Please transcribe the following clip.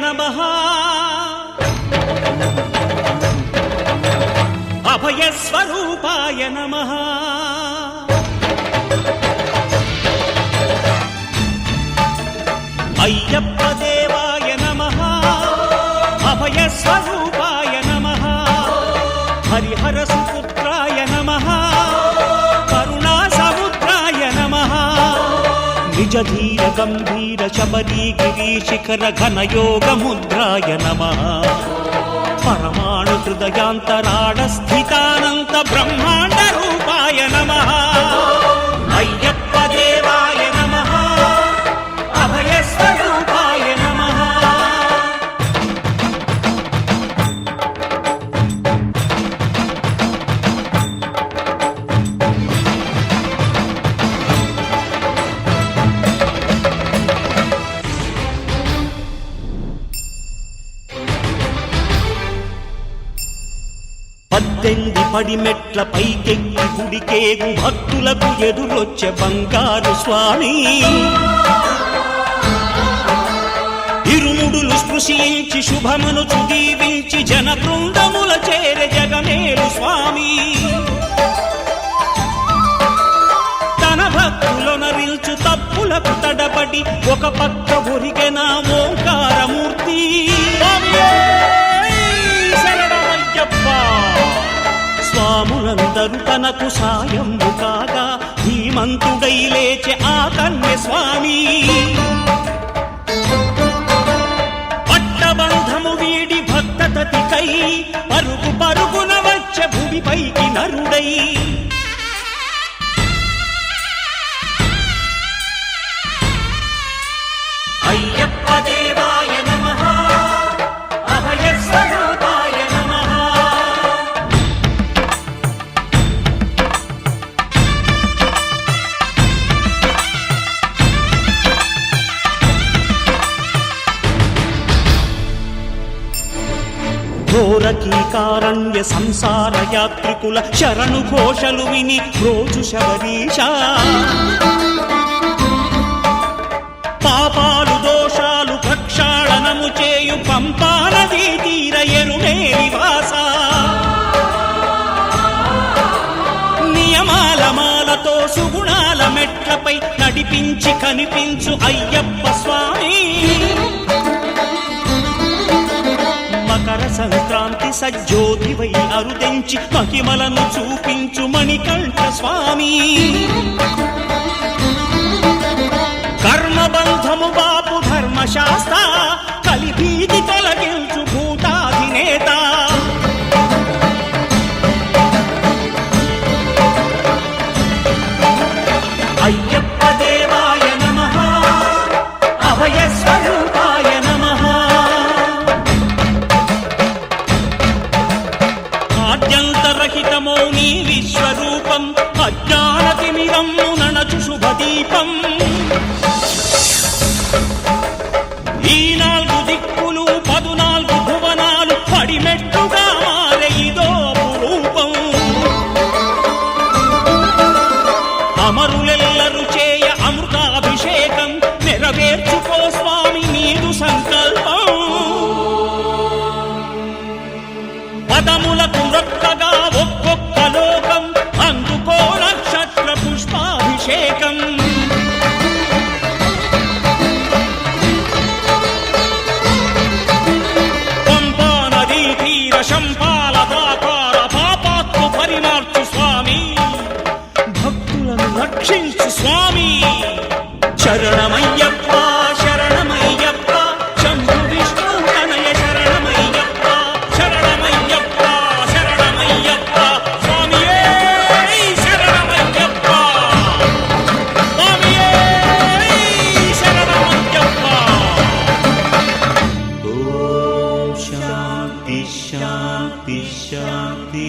నమః అభయస్వరూపాయ నమః అయ్యప్ప దేవాయ నమః అభయస్వరూపాయ నమః హరిహర సుపుత్రాయ నమః కరుణా సముద్రాయ నమః నిజ ధీర గంభీర శబరీ గిరి శిఖర ఘనయోగ ముద్రాయ నమః పరమాణు హృదయాంతరాడ స్థితానంత బ్రహ్మాండ రూపాయ నమః అయ్యప్ప దేవాయ నమః అభయస్వరూపాయ నమః పద్దెనిమిది పడిమెట్ల పైకెక్కి గుడికేగు భక్తులకు ఎదురొచ్చే బంగారు స్వామి ఇరుముడులు స్పృశించి శుభమనుచు దీవించి జన బృందముల చేరే జగమేలు స్వామి తన భక్తులొనరిల్చు తప్పులకు తడబడి ఒక పక్క ఒరిగెన ఓంకారమూర్తి స్వాములందరూ తనకు సాయము కాగా ధీమంతుడై లేచే ఆ కన్య స్వామి పట్టబంధము వీడి భక్తతతికై పరుగు పరుగున వచ్చే భూమిపైకి నరుడై అయ్యప్ప దేవాయ నమః అభయస్వరూపాయ నమః ఘోరకీకారణ్య సంసార యాత్రికుల శరణు ఘోషలు విని రోజు శబరీష పాపాలు దోషాలు ప్రక్షాళనము చేయు పంపానదీ తీర ఎరుమే నివాస నియమాల మాలతో సుగుణాల మెట్లపై నడిపించి కనిపించు అయ్యప్ప స్వామి మకర సంక్రాంతి సజ్జోతివై అరుదెంచి మహిమలను చూపించు మణికంఠ స్వామి కర్మబంధము బాపు ధర్మశాస్త్ర కలిభీతి తొలగించు భూతాధినేత అయ్యప్ప దేవాయ నమః అభయస్వరూపాయ నమః ఆద్యంతరహితమో నీ విశ్వరూపం అజ్ఞానతిమిరము నణచు శుభదీపం ఈ నాలుగు దిక్కులు 14 భువనాలు పడిమెట్టుగా మారే ఇదో రూపం అమరులెల్లరు చేయ అమృతాభిషేకం నెరవేర్చుకో స్వామి నీదు సంకల్పం పదములకు రొక్కగా ఒక్కొక్క లోకం అందుకో నక్షత్ర పుష్పాభిషేకం శంపాలదాకార పాపాత్మ పరిమార్చు స్వామి భక్తులను రక్షించు స్వామి శరణమయ్యప్ప శరణమయ్యప్ప శంభు విష్ణు తనయ శరణమయ్యప్ప శరణమయ్యప్ప శరణమయ్యప్ప స్వామియే శరణమయ్యప్ప స్వామియే శరణమయ్యప్ప ఓం శాంతి శాంతి శాంతి